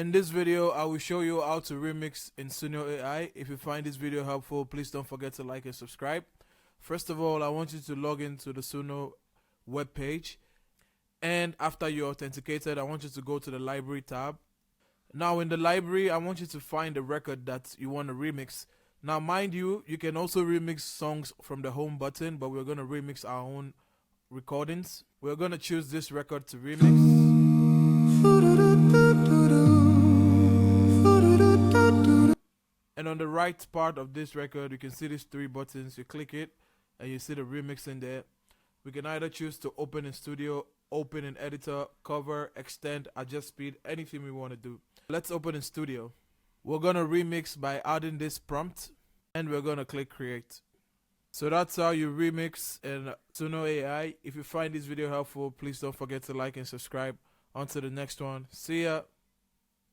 In this video, I will show you how to remix in Suno AI. If you find this video helpful, please don't forget to like and subscribe. First of all, I want you to log into the Suno web page. And after you're authenticated, I want you to go to the library tab. Now in the library, I want you to find the record that you want to remix. Now mind you, you can also remix songs from the home button, but we're going to remix our own recordings. We're going to choose this record to remix. And on the right part of this record, you can see these three buttons. You click it and you see the remix in there. We can either choose to open in studio, open in editor, cover, extend, adjust speed, anything we want to do. Let's open in studio. We're going to remix by adding this prompt and we're going to click create. So that's how you remix in Suno AI. If you find this video helpful, please don't forget to like and subscribe. On to the next one. See ya.